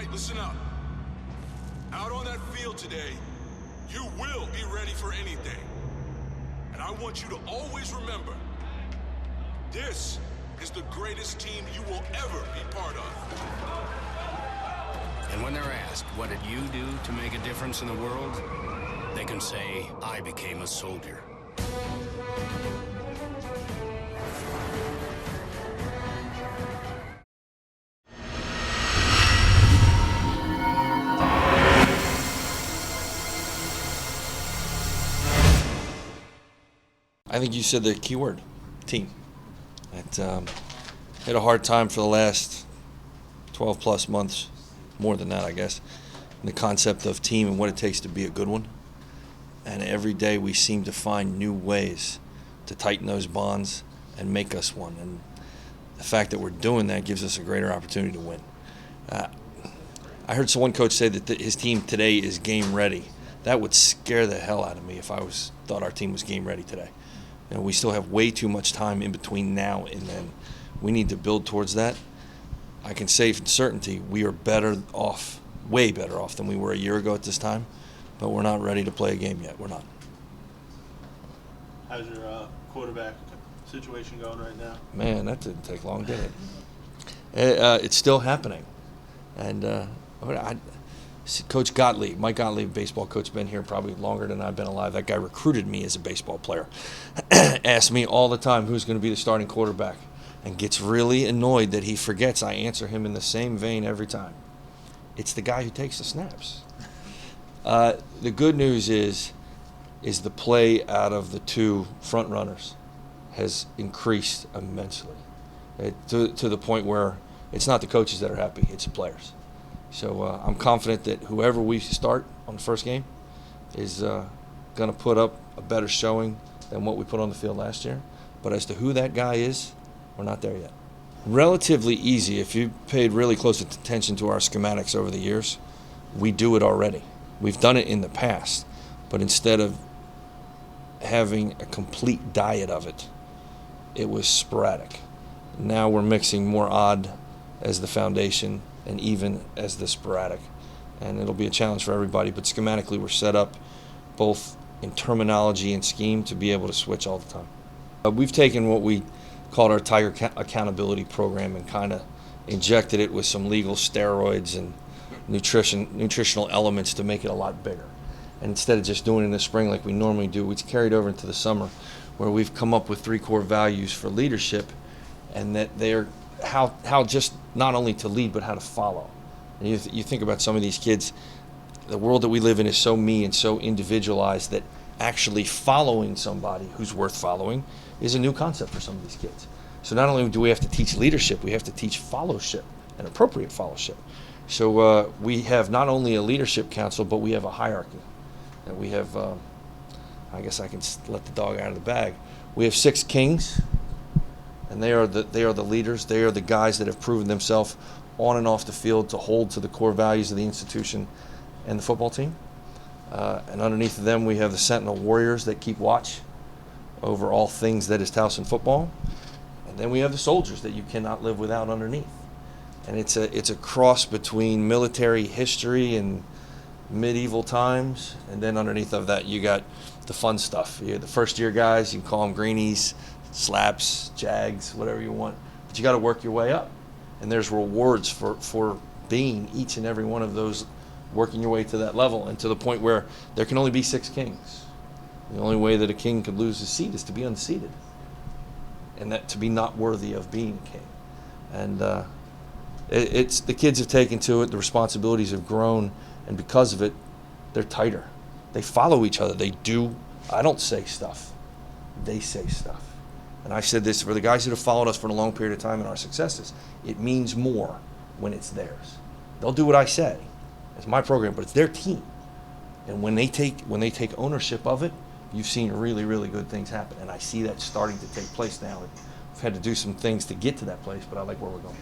right, listen up. Out on that field today, you will be ready for anything. And I want you to always remember, this is the greatest team you will ever be part of. And when they're asked, what did you do to make a difference in the world? They can say, I became a soldier. I think you said the key word, team. Had a hard time for the last 12 plus months, more than that, I guess, in the concept of team and what it takes to be a good one. And every day we seem to find new ways to tighten those bonds and make us one. And the fact that we're doing that gives us a greater opportunity to win. I heard one coach say that his team today is game ready. That would scare the hell out of me if I thought our team was game ready today. You know, we still have way too much time in between now and then. We need to build towards that. I can say with certainty we are better off, way better off than we were a year ago at this time, but we're not ready to play a game yet. We're not. How's your quarterback situation going right now? Man, that didn't take long, did it? It's still happening. And Coach Gottlieb, Mike Gottlieb, baseball coach, been here probably longer than I've been alive. That guy recruited me as a baseball player. Asked me all the time who's going to be the starting quarterback, and gets really annoyed that he forgets I answer him in the same vein every time. It's the guy who takes the snaps. The good news is the play out of the two front runners has increased immensely, to the point where it's not the coaches that are happy, it's the players. So I'm confident that whoever we start on the first game is going to put up a better showing than what we put on the field last year. But as to who that guy is, we're not there yet. Relatively easy. If you paid really close attention to our schematics over the years, we do it already. We've done it in the past, but instead of having a complete diet of it, it was sporadic. Now we're mixing more odd as the foundation and even as the sporadic. And it'll be a challenge for everybody, but schematically we're set up both in terminology and scheme to be able to switch all the time. We've taken what we called our Tiger Accountability Program and kind of injected it with some legal steroids and nutritional elements to make it a lot bigger. And instead of just doing it in the spring like we normally do, it's carried over into the summer, where we've come up with 3 core values for leadership, and that they're how just not only to lead but how to follow. And you think about some of these kids, the world that we live in is so me and so individualized that actually following somebody who's worth following is a new concept for some of these kids. So not only do we have to teach leadership, we have to teach fellowship and appropriate fellowship. So we have not only a leadership council, but we have a hierarchy. And we have, I guess I can let the dog out of the bag. We have 6 kings, and they are the leaders. They are the guys that have proven themselves on and off the field to hold to the core values of the institution and the football team. And underneath of them, we have the Sentinel Warriors that keep watch over all things that is Towson football. And then we have the soldiers that you cannot live without underneath. And it's a cross between military history and medieval times, and then underneath of that you got the fun stuff. You the first year guys, you can call them greenies, slaps, jags, whatever you want, but you got to work your way up, and there's rewards for being each and every one of those, working your way to that level, and to the point where there can only be 6 kings. The only way that a king could lose his seat is to be unseated, and that to be not worthy of being a king. And it's the kids have taken to it, the responsibilities have grown, and because of it, they're tighter. They follow each other. They do. I don't say stuff. They say stuff. And I've said this for the guys that have followed us for a long period of time in our successes. It means more when it's theirs. They'll do what I say. It's my program, but it's their team. And when they take ownership of it, you've seen really, really good things happen. And I see that starting to take place now. We've had to do some things to get to that place, but I like where we're going.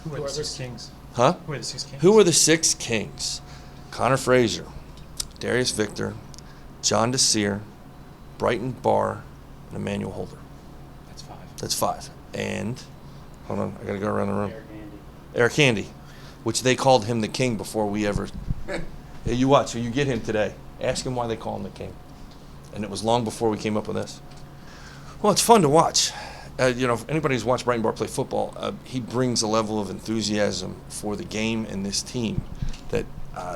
Who are the 6 kings? Huh? Who are the 6 kings? Who are the 6 kings? Connor Frazier, Darius Victor, John DeSere, Brighton Barr, and Emmanuel Holder. That's 5. That's 5. And, hold on, I got to go around the room. Eric Handy. which they called him the king before we ever. You watch, so you get him today. Ask him why they call him the king. And it was long before we came up with this. Well, it's fun to watch. If anybody who's watched Brighton Bar play football, he brings a level of enthusiasm for the game and this team that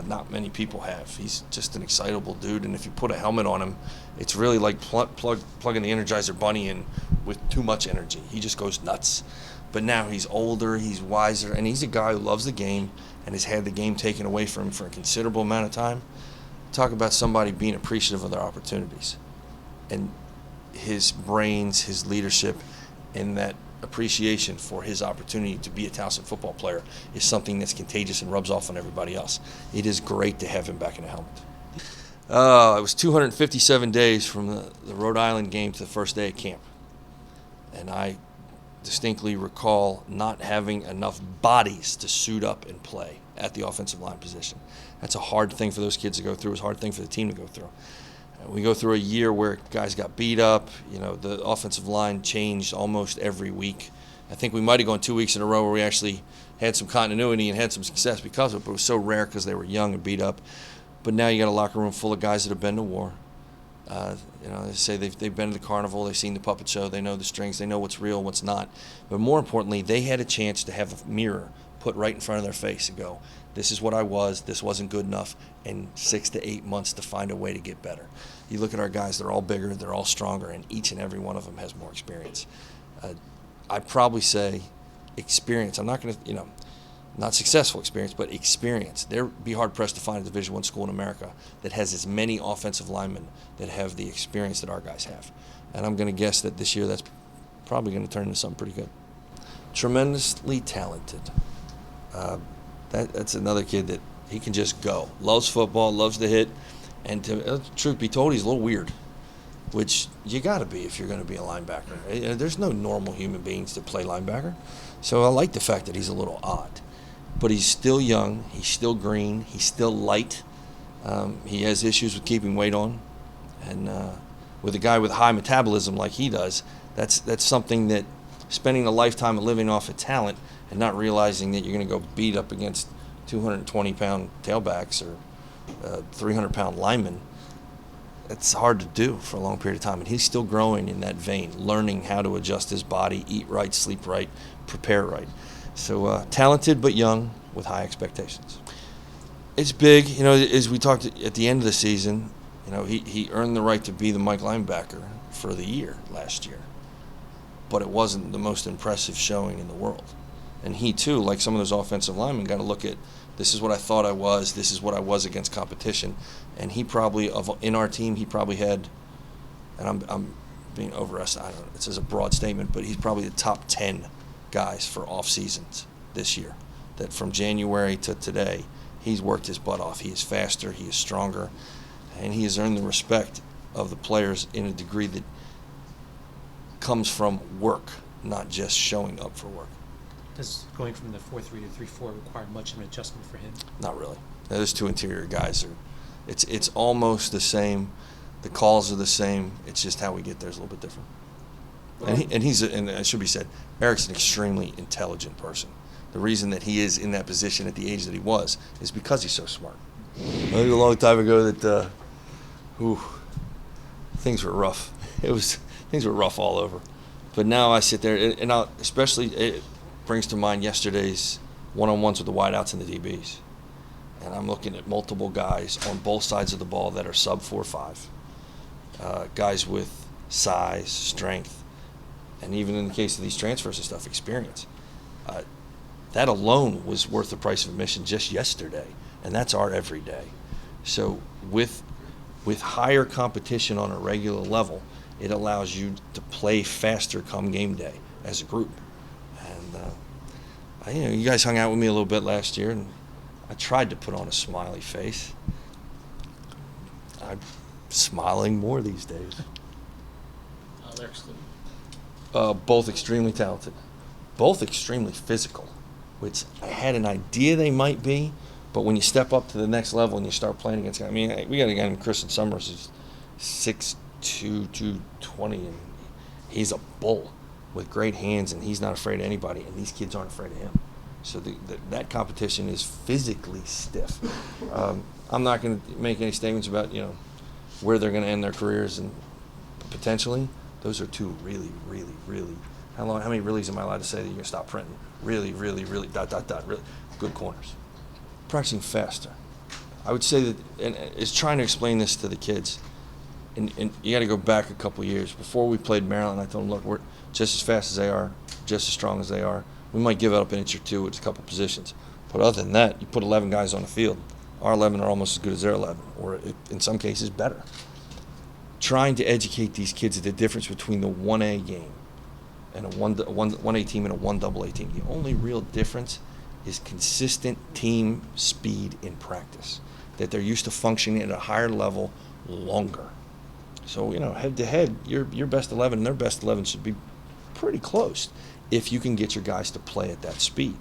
not many people have. He's just an excitable dude, and if you put a helmet on him, it's really like plugging the Energizer Bunny in with too much energy. He just goes nuts. But now he's older, he's wiser, and he's a guy who loves the game and has had the game taken away from him for a considerable amount of time. Talk about somebody being appreciative of their opportunities. And his brains, his leadership, and that appreciation for his opportunity to be a Towson football player is something that's contagious and rubs off on everybody else. It is great to have him back in the helmet. It was 257 days from the Rhode Island game to the first day of camp. And I distinctly recall not having enough bodies to suit up and play at the offensive line position. That's a hard thing for those kids to go through. It's a hard thing for the team to go through. We go through a year where guys got beat up. The offensive line changed almost every week. I think we might have gone 2 weeks in a row where we actually had some continuity and had some success because of it, but it was so rare because they were young and beat up. But now you got a locker room full of guys that have been to war. They say they've been to the carnival, they've seen the puppet show, they know the strings, they know what's real, what's not. But more importantly, they had a chance to have a mirror put right in front of their face and go, this is what I was, this wasn't good enough, and 6 to 8 months to find a way to get better. You look at our guys, they're all bigger, they're all stronger, and each and every one of them has more experience. I'd probably say experience. I'm not going to, not successful experience, but experience. There'd be hard-pressed to find a Division I school in America that has as many offensive linemen that have the experience that our guys have. And I'm going to guess that this year that's probably going to turn into something pretty good. Tremendously talented. That's another kid that he can just go. Loves football, loves to hit, and truth be told, he's a little weird, which you got to be if you're going to be a linebacker. There's no normal human beings that play linebacker, so I like the fact that he's a little odd. But he's still young, he's still green, he's still light. He has issues with keeping weight on, and with a guy with high metabolism like he does, that's something that spending a lifetime of living off of talent and not realizing that you're going to go beat up against 220-pound tailbacks or 300-pound linemen, it's hard to do for a long period of time. And he's still growing in that vein, learning how to adjust his body, eat right, sleep right, prepare right. So talented but young with high expectations. It's big, as we talked at the end of the season, he earned the right to be the Mike linebacker for the year last year. But it wasn't the most impressive showing in the world. And he, too, like some of those offensive linemen, got to look at, this is what I thought I was, this is what I was against competition. And he probably, in our team, he probably had, and I'm being overestimated, I don't know, it's as a broad statement, but he's probably the top 10 guys for off seasons this year. That from January to today, he's worked his butt off. He is faster, he is stronger, and he has earned the respect of the players in a degree that comes from work, not just showing up for work. Does going from the 4-3 to 3-4 require much of an adjustment for him? Not really. Those two interior guys it's almost the same. The calls are the same. It's just how we get there is a little bit different. And it should be said, Eric's an extremely intelligent person. The reason that he is in that position at the age that he was is because he's so smart. I think a long time ago that things were rough. Things were rough all over. But now I sit there, and it brings to mind yesterday's one-on-ones with the wideouts and the DBs. And I'm looking at multiple guys on both sides of the ball that are sub 4.5. Guys with size, strength, and even in the case of these transfers and stuff, experience. That alone was worth the price of admission just yesterday, and that's our everyday. So with higher competition on a regular level, it allows you to play faster come game day as a group. And you guys hung out with me a little bit last year, and I tried to put on a smiley face. I'm smiling more these days. They're excellent. Both extremely talented, both extremely physical, which I had an idea they might be, but when you step up to the next level and you start playing against guys, we got a guy named Christian Summers who's 6'2", 220, and he's a bull with great hands, and he's not afraid of anybody, and these kids aren't afraid of him. So that competition is physically stiff. I'm not going to make any statements about, where they're going to end their careers, and potentially those are two really, really, really. How many reallys am I allowed to say that you're going to stop printing? Really, really, really, ... really good corners. Practicing faster. I would say that, and is trying to explain this to the kids. And you got to go back a couple years. Before we played Maryland, I told them, look, we're just as fast as they are, just as strong as they are. We might give up an inch or two at a couple positions. But other than that, you put 11 guys on the field. Our 11 are almost as good as their 11, or in some cases better. Trying to educate these kids at the difference between the 1A game and a 1A team and a 1AA team. The only real difference is consistent team speed in practice, that they're used to functioning at a higher level longer. So, head to head, your best 11 and their best 11 should be pretty close if you can get your guys to play at that speed.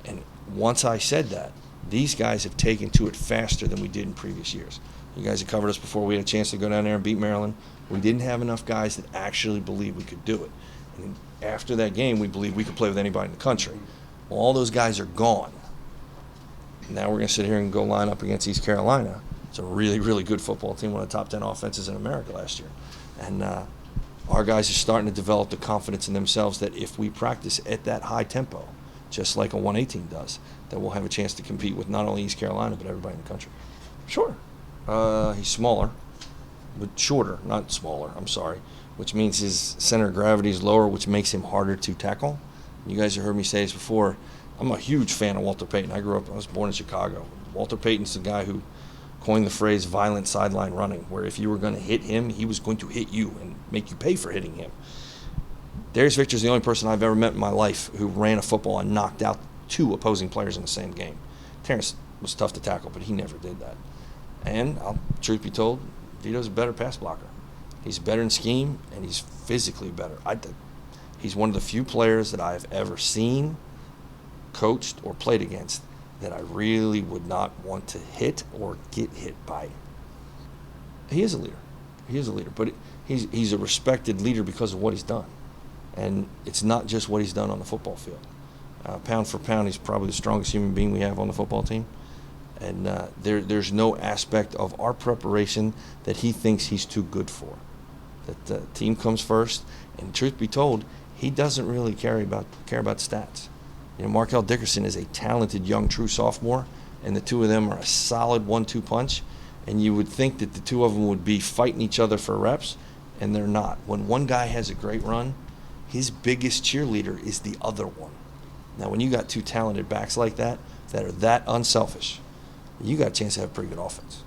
And once I said that, these guys have taken to it faster than we did in previous years. You guys have covered us before. We had a chance to go down there and beat Maryland. We didn't have enough guys that actually believed we could do it. And after that game, we believed we could play with anybody in the country. Well, all those guys are gone. Now we're going to sit here and go line up against East Carolina. It's a really, really good football team, one of the top 10 offenses in America last year. And our guys are starting to develop the confidence in themselves that if we practice at that high tempo, just like a 1A team does, that we'll have a chance to compete with not only East Carolina, but everybody in the country. Sure. He's smaller, but shorter, not smaller, I'm sorry, which means his center of gravity is lower, which makes him harder to tackle. You guys have heard me say this before. I'm a huge fan of Walter Payton. I was born in Chicago. Walter Payton's the guy who coined the phrase violent sideline running, where if you were going to hit him, he was going to hit you and make you pay for hitting him. Darius Victor's the only person I've ever met in my life who ran a football and knocked out 2 opposing players in the same game. Terrence was tough to tackle, but he never did that. And, truth be told, Vito's a better pass blocker. He's better in scheme, and he's physically better. He's one of the few players that I've ever seen, coached, or played against that I really would not want to hit or get hit by. He is a leader. He is a leader, but he's a respected leader because of what he's done. And it's not just what he's done on the football field. Pound for pound, he's probably the strongest human being we have on the football team. And there's no aspect of our preparation that he thinks he's too good for. That the team comes first, and truth be told, he doesn't really care about stats. Markel Dickerson is a talented young true sophomore, and the two of them are a solid 1-2 punch. And you would think that the two of them would be fighting each other for reps, and they're not. When one guy has a great run, his biggest cheerleader is the other one. Now, when you got 2 talented backs like that are that unselfish, you got a chance to have a pretty good offense.